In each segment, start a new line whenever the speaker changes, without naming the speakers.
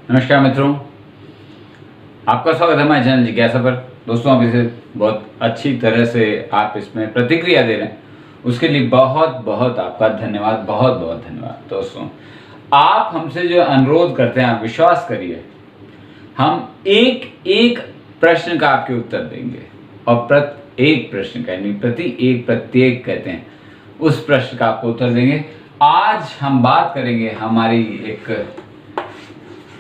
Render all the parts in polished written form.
नमस्कार मित्रों, आपका स्वागत है हमारे चैनल जिज्ञासा पर। दोस्तों, आप इसे बहुत अच्छी तरह से आप इसमें प्रतिक्रिया दे रहे हैं, उसके लिए बहुत बहुत आपका धन्यवाद, बहुत बहुत धन्यवाद। दोस्तों, आप हमसे जो अनुरोध करते हैं, आप विश्वास करिए, हम एक एक प्रश्न का आपके उत्तर देंगे और प्रत्येक प्रश्न का, यानी प्रत्येक कहते हैं, उस प्रश्न का आपको उत्तर देंगे। आज हम बात करेंगे, हमारी एक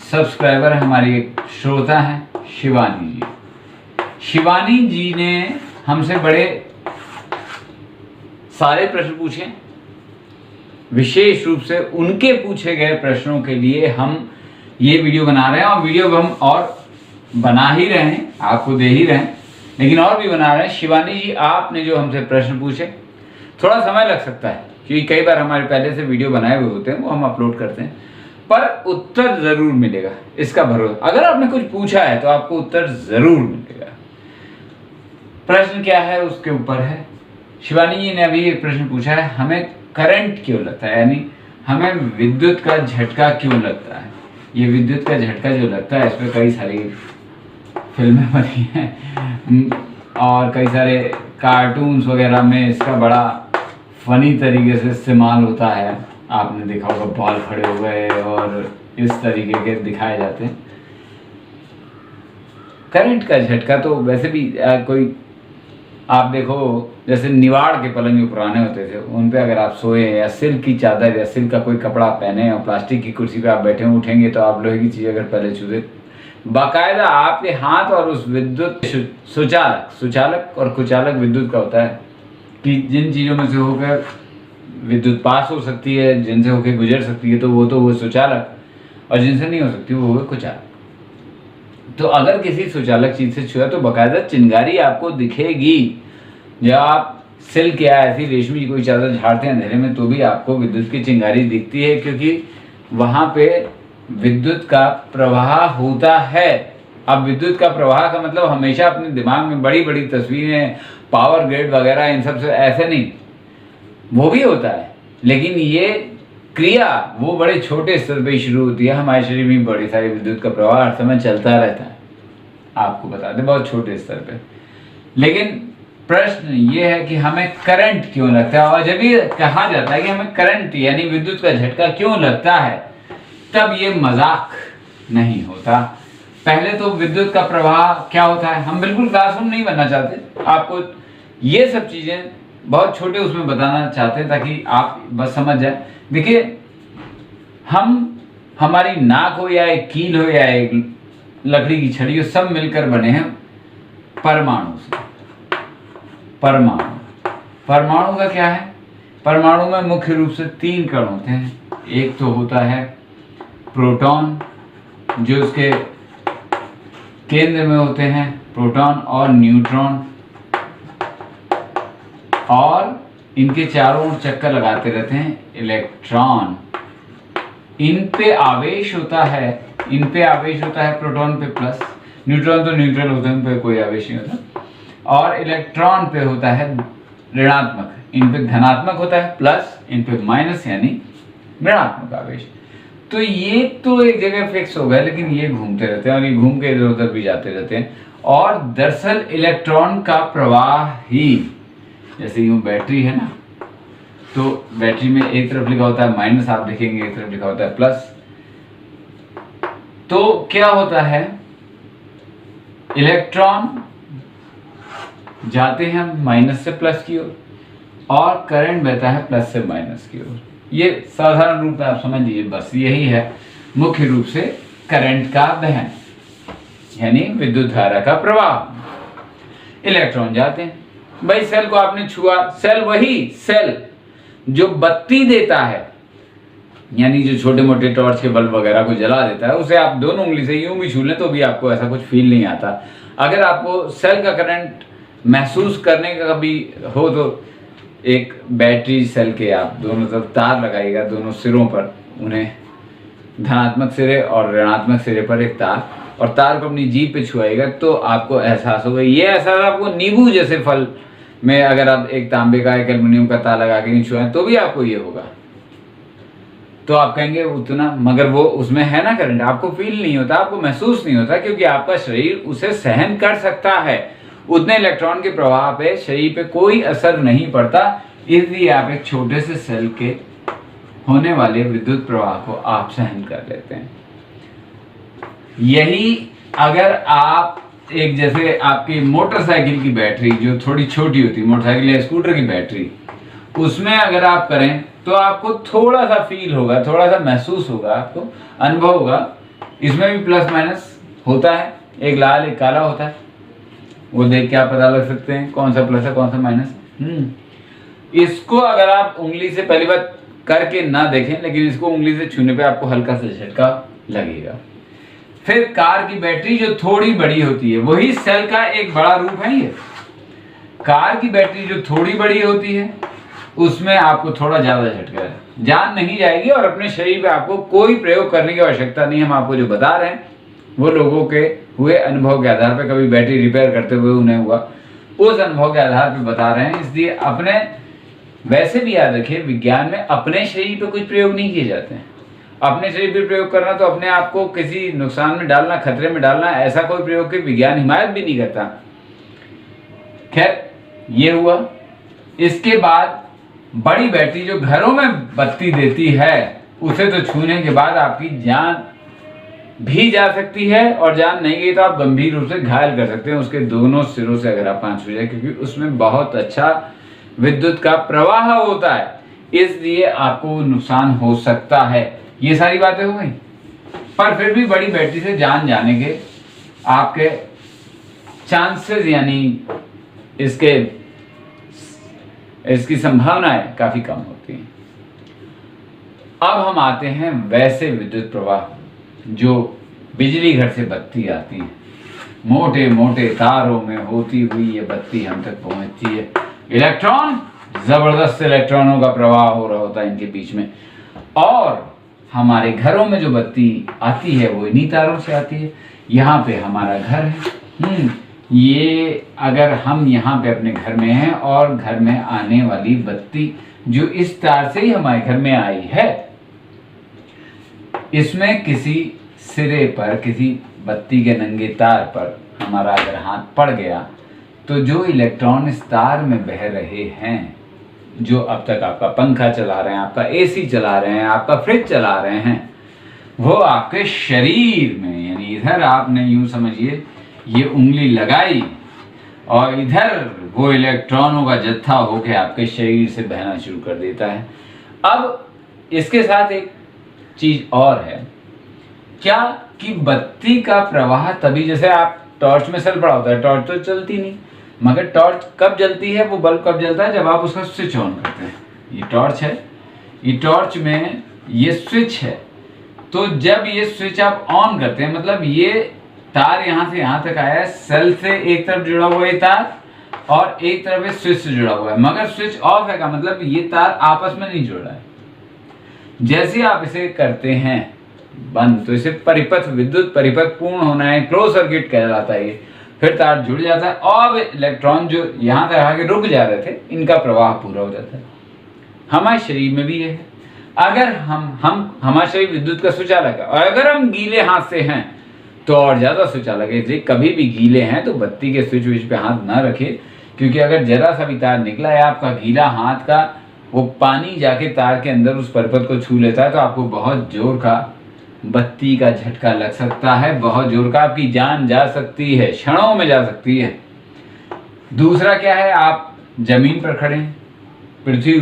सब्सक्राइबर, हमारी एक श्रोता हैं शिवानी जी। शिवानी जी ने हमसे बड़े सारे प्रश्न पूछे, विशेष रूप से उनके पूछे गए प्रश्नों के लिए हम ये वीडियो बना रहे हैं, और वीडियो हम और बना ही रहे हैं, आपको दे ही रहे हैं, लेकिन और भी बना रहे हैं। शिवानी जी, आपने जो हमसे प्रश्न पूछे, थोड़ा समय लग सकता है क्योंकि कई बार हमारे पहले से वीडियो बनाए हुए होते हैं, वो हम अपलोड करते हैं, पर उत्तर जरूर मिलेगा, इसका भरोसा। अगर आपने कुछ पूछा है तो आपको उत्तर जरूर मिलेगा। प्रश्न क्या है उसके ऊपर है। शिवानी जी ने अभी एक प्रश्न पूछा है, हमें करंट क्यों लगता है, यानी हमें विद्युत का झटका क्यों लगता है। ये विद्युत का झटका जो लगता है, इस पर कई सारी फिल्में बनी हैं और कई सारे कार्टून्स वगैरह में इसका बड़ा फनी तरीके से इस्तेमाल होता है। आपने देखा होगा, बाल खड़े हुए और इस तरीके के दिखाए जाते हैं। करंट का झटका तो वैसे भी कोई, आप देखो, जैसे निवाड़ के पलंग जो पुराने होते थे, उन पे अगर आप सोए, या सिल्क की चादर या सिल्क का कोई कपड़ा पहने और प्लास्टिक की कुर्सी पे आप बैठे उठेंगे तो आप लोहे की चीज़ अगर पहले छूते, बाकायदा आपके हाथ और उस विद्युत सुचालक और कुचालक विद्युत का होता है कि जिन चीज़ों में से होकर विद्युत पास हो सकती है, जिनसे होकर गुजर सकती है, तो वो सुचालक, और जिनसे नहीं हो सकती वो होगा कुचालक। तो अगर किसी सुचालक चीज से छुआ तो बाकायदा चिंगारी आपको दिखेगी। जब आप सिल्क या ऐसी रेशमी कोई चादर झाड़ते हैं अंधेरे में, तो भी आपको विद्युत की चिंगारी दिखती है, क्योंकि वहां पे विद्युत का प्रवाह होता है। अब विद्युत का प्रवाह का मतलब हमेशा अपने दिमाग में बड़ी बड़ी तस्वीरें, पावर ग्रिड वगैरह, इन सब से ऐसे नहीं, वो भी होता है, लेकिन ये क्रिया वो बड़े छोटे स्तर पे शुरू होती है। हमारे शरीर में बड़ी सारी विद्युत का प्रवाह हर समय चलता रहता है, आपको बता दें, बहुत छोटे स्तर पे। लेकिन प्रश्न ये है कि हमें करंट क्यों लगता है, और जब ये कहा जाता है कि हमें करंट यानी विद्युत का झटका क्यों लगता है, तब ये मजाक नहीं होता। पहले तो विद्युत का प्रवाह क्या होता है, हम बिल्कुल क्लासरूम नहीं बनना चाहते, आपको ये सब चीजें बहुत छोटे उसमें बताना चाहते हैं ताकि आप बस समझ जाए। देखिए, हमारी नाक हो या एक कील हो या एक लकड़ी की छड़ी हो, सब मिलकर बने हैं परमाणु से। परमाणु का क्या है, परमाणु में मुख्य रूप से 3 कण होते हैं। एक तो होता है प्रोटॉन, जो उसके केंद्र में होते हैं, प्रोटॉन, और न्यूट्रॉन, और इनके चारों ओर चक्कर लगाते रहते हैं इलेक्ट्रॉन। इन पे आवेश होता है प्रोटॉन पे प्लस, न्यूट्रॉन तो न्यूट्रल होते हैं, उन पे कोई आवेश नहीं होता, और इलेक्ट्रॉन पे होता है ऋणात्मक, इन पे धनात्मक होता है प्लस, इन पे माइनस यानी ऋणात्मक आवेश। तो ये तो एक जगह फिक्स हो गया, लेकिन ये घूमते रहते हैं और ये घूम के इधर उधर भी जाते रहते हैं। और दरअसल इलेक्ट्रॉन का प्रवाह ही, जैसे यूं बैटरी है ना, तो बैटरी में एक तरफ लिखा होता है माइनस, आप देखेंगे एक तरफ लिखा होता है प्लस। तो क्या होता है, इलेक्ट्रॉन जाते हैं माइनस से प्लस की ओर, और करंट बहता है प्लस से माइनस की ओर। ये साधारण रूप में आप समझ लीजिए, बस यही है मुख्य रूप से करंट का बहन, यानी विद्युत धारा का प्रवाह। इलेक्ट्रॉन जाते हैं, भाई सेल को आपने छुआ, सेल वही सेल जो बत्ती देता है, यानी जो छोटे मोटे टॉर्च के बल्ब वगैरह को जला देता है, उसे आप दोनों उंगली से यूं भी छू लें तो भी आपको ऐसा कुछ फील नहीं आता। अगर आपको सेल का करंट महसूस करने का कभी हो तो एक बैटरी सेल के आप दोनों तरफ तार लगाइएगा, दोनों सिरों पर, उन्हें धनात्मक सिरे और ऋणात्मक सिरे पर एक तार, और तार को अपनी जीभ पे छुआएगा तो आपको एहसास होगा। ये एहसास आपको नींबू जैसे फल में अगर आप एक तांबे का, एक एल्युमिनियम का तार लगा के छुआएं तो भी आपको ये होगा। तो आप कहेंगे उतना, मगर वो उसमें है ना करंट, आपको फील नहीं होता, आपको महसूस नहीं होता, क्योंकि आपका शरीर उसे सहन कर सकता है। उतने इलेक्ट्रॉन के प्रवाह पे शरीर पे कोई असर नहीं पड़ता, इसलिए आप एक छोटे से सेल के होने वाले विद्युत प्रवाह को आप सहन कर लेते हैं। यही अगर आप एक, जैसे आपकी मोटरसाइकिल की बैटरी जो थोड़ी छोटी होती है, मोटरसाइकिल या स्कूटर की बैटरी, उसमें अगर आप करें तो आपको थोड़ा सा फील होगा, थोड़ा सा महसूस होगा, आपको अनुभव होगा। इसमें भी प्लस माइनस होता है, एक लाल एक काला होता है, वो देख के आप पता लग सकते हैं कौन सा प्लस है कौन सा माइनस। इसको अगर आप उंगली से पहली बार करके ना देखें, लेकिन इसको उंगली से छूने पे आपको हल्का सा झटका लगेगा। फिर कार की बैटरी जो थोड़ी बड़ी होती है, वही सेल का एक बड़ा रूप है। ये कार की बैटरी जो थोड़ी बड़ी होती है उसमें आपको थोड़ा ज्यादा झटका है, जान नहीं जाएगी और अपने शरीर पे आपको कोई प्रयोग करने की आवश्यकता नहीं। हम आपको जो बता रहे हैं वो लोगों के हुए अनुभव के आधार पर, कभी बैटरी रिपेयर करते हुए उन्हें हुआ, उस अनुभव के आधार पर बता रहे हैं। इसलिए अपने, वैसे भी याद रखिए, विज्ञान में अपने शरीर पे कुछ प्रयोग नहीं किए जाते हैं। अपने शरीर पे प्रयोग करना तो अपने आप को किसी नुकसान में डालना, खतरे में डालना, ऐसा कोई प्रयोग के विज्ञान हिमायत भी नहीं करता। खैर, ये हुआ। इसके बाद बड़ी बैटरी जो घरों में बत्ती देती है, उसे तो छूने के बाद आपकी जान भी जा सकती है, और जान नहीं गई तो आप गंभीर रूप से घायल कर सकते हैं उसके दोनों सिरों से, अगर आप छू जाए, क्योंकि उसमें बहुत अच्छा विद्युत का प्रवाह होता है, इसलिए आपको नुकसान हो सकता है। ये सारी बातें हो गई। पर फिर भी बड़ी बैटरी से जान जाने के आपके चांसेस, यानी इसकी संभावनाएं काफी कम होती हैं। अब हम आते हैं वैसे विद्युत प्रवाह जो बिजली घर से बत्ती आती है, मोटे मोटे तारों में होती हुई ये बत्ती हम तक पहुंचती है। इलेक्ट्रॉन, जबरदस्त इलेक्ट्रॉनों का प्रवाह हो रहा होता है इनके बीच में, और हमारे घरों में जो बत्ती आती है वो इन्हीं तारों से आती है। यहाँ पे हमारा घर है, ये अगर हम यहाँ पे अपने घर में हैं और घर में आने वाली बत्ती जो इस तार से ही हमारे घर में आई है, इसमें किसी सिरे पर, किसी बत्ती के नंगे तार पर हमारा अगर हाथ पड़ गया तो जो इलेक्ट्रॉन इस तार में बह रहे हैं, जो अब तक आपका पंखा चला रहे हैं, आपका एसी चला रहे हैं, आपका फ्रिज चला रहे हैं, वो आपके शरीर में, यानी इधर आपने यूं समझिए ये उंगली लगाई और इधर वो इलेक्ट्रॉनों का जत्था होके आपके शरीर से बहना शुरू कर देता है। अब इसके साथ एक चीज और है क्या, कि बत्ती का प्रवाह तभी, जैसे आप टॉर्च में सेल पड़ा होता है, टॉर्च तो चलती नहीं, मगर टॉर्च कब जलती है, वो बल्ब कब जलता है, जब आप उसका स्विच ऑन करते हैं। ये टॉर्च है, ये टॉर्च में ये स्विच है, तो जब ये स्विच आप ऑन करते हैं, मतलब ये तार यहाँ से यहाँ तक आया है, सेल से एक तरफ जुड़ा हुआ है तार और एक तरफ स्विच से जुड़ा हुआ है, मगर स्विच ऑफ है का मतलब ये तार आपस में नहीं जुड़ रहा है। जैसे आप इसे करते हैं बंद, तो इसे परिपथ, विद्युत परिपथ पूर्ण होना है, क्लोज सर्किट कहलाता है ये, फिर तार जुड़ जाता है और इलेक्ट्रॉन जो यहाँ तक आके रुक जा रहे थे, इनका प्रवाह पूरा हो जाता है। हमारे शरीर में भी ये है, अगर हम हमारा शरीर विद्युत का सुचालक है, और अगर हम गीले हाथ से हैं तो और ज्यादा सुचालक है। इसलिए कभी भी गीले हैं तो बत्ती के स्विच विच पे हाथ ना रखें, क्योंकि अगर जरा सा भी तार निकला है आपका गीला हाथ का, वो पानी जाके तार के अंदर उस परिपथ को छू लेता है, तो आपको बहुत जोर का बत्ती का झटका लग सकता है, बहुत जोर का, आपकी जान जा सकती है, क्षणों में जा सकती है। दूसरा क्या है, आप जमीन पर खड़े हैं, पृथ्वी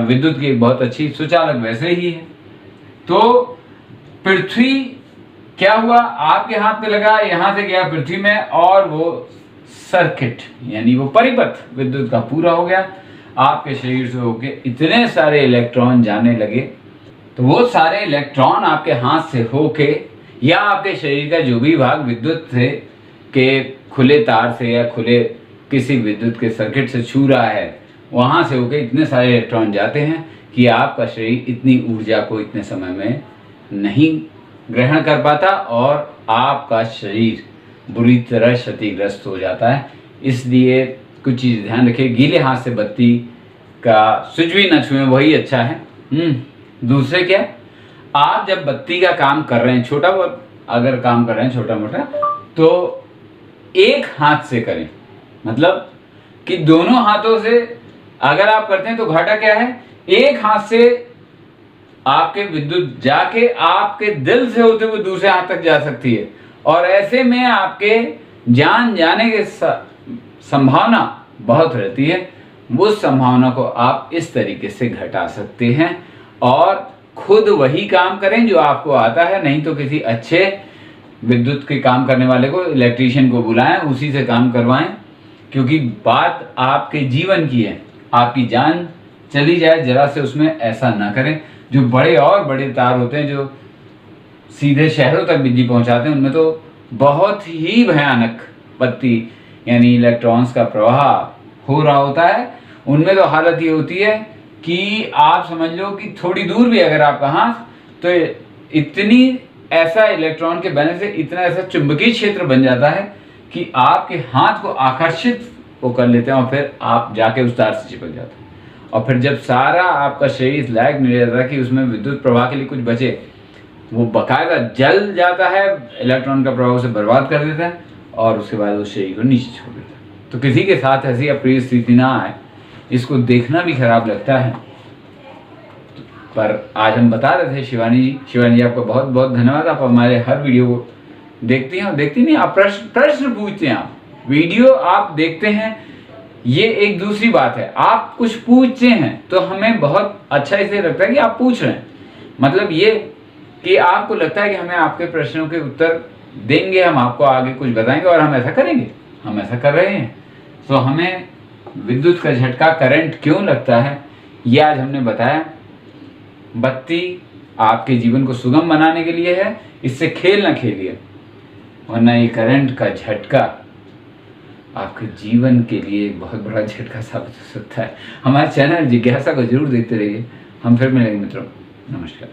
विद्युत की एक बहुत अच्छी सुचालक वैसे ही है, तो पृथ्वी क्या हुआ, आपके हाथ पे लगा, यहां से गया पृथ्वी में, और वो सर्किट यानी वो परिपथ विद्युत का पूरा हो गया, आपके शरीर से होके इतने सारे इलेक्ट्रॉन जाने लगे, तो वो सारे इलेक्ट्रॉन आपके हाथ से होके या आपके शरीर का जो भी भाग विद्युत से के खुले तार से या खुले किसी विद्युत के सर्किट से छू रहा है, वहां से होके इतने सारे इलेक्ट्रॉन जाते हैं कि आपका शरीर इतनी ऊर्जा को इतने समय में नहीं ग्रहण कर पाता और आपका शरीर बुरी तरह क्षतिग्रस्त हो जाता है। इसलिए कुछ चीज़ ध्यान रखिए, गीले हाथ से बत्ती का स्विच भी न छुएं, वही अच्छा है। दूसरे क्या, आप जब बत्ती का काम कर रहे हैं, छोटा बहुत अगर काम कर रहे हैं छोटा मोटा, तो एक हाथ से करें। मतलब कि दोनों हाथों से अगर आप करते हैं तो घाटा क्या है, एक हाथ से आपके विद्युत जाके आपके दिल से होते हुए दूसरे हाथ तक जा सकती है, और ऐसे में आपके जान जाने की संभावना बहुत रहती है। उस संभावना को आप इस तरीके से घटा सकते हैं और खुद वही काम करें जो आपको आता है, नहीं तो किसी अच्छे विद्युत के काम करने वाले को, इलेक्ट्रीशियन को बुलाएं, उसी से काम करवाएं, क्योंकि बात आपके जीवन की है। आपकी जान चली जाए जरा से उसमें ऐसा ना करें। जो बड़े और बड़े तार होते हैं जो सीधे शहरों तक बिजली पहुंचाते हैं, उनमें तो बहुत ही भयानक बत्ती यानी इलेक्ट्रॉन्स का प्रवाह हो रहा होता है। उनमें तो हालत ये होती है कि आप समझ लो कि थोड़ी दूर भी अगर आपका हाथ, तो इतनी ऐसा इलेक्ट्रॉन के बनने से इतना ऐसा चुंबकीय क्षेत्र बन जाता है कि आपके हाथ को आकर्षित वो कर लेते हैं और फिर आप जाके उस तार से चिपक जाते हैं। और फिर जब सारा आपका शरीर इस लायक नहीं रहता कि उसमें विद्युत प्रवाह के लिए कुछ बचे, वो बकायदा जल जाता है, इलेक्ट्रॉन का प्रभाव उसे बर्बाद कर देता है और उसके बाद उस शरीर को नीचे छोड़ देता है। तो किसी के साथ ऐसी अप्रिय स्थिति ना आए, इसको देखना भी खराब लगता है। पर आज हम बता रहे थे शिवानी जी आपका बहुत बहुत धन्यवाद। आप हमारे हर वीडियो को देखती हैं, और देखती नहीं, आप प्रश्न पूछते हैं, आप वीडियो आप देखते हैं, ये एक दूसरी बात है। आप कुछ पूछते हैं तो हमें बहुत अच्छा इसलिए लगता है कि आप पूछ रहे हैं। मतलब ये कि आपको लगता है कि हमें आपके प्रश्नों के उत्तर देंगे, हम आपको आगे कुछ बताएंगे, और हम ऐसा करेंगे, हम ऐसा कर रहे हैं। तो हमें विद्युत का झटका, करंट क्यों लगता है, ये आज हमने बताया। बत्ती आपके जीवन को सुगम बनाने के लिए है, इससे खेल ना खेलिए, वरना ये करंट का झटका आपके जीवन के लिए एक बहुत बड़ा झटका साबित हो सकता है। हमारे चैनल जिज्ञासा को जरूर देखते रहिए। हम फिर मिलेंगे मित्रों, नमस्कार।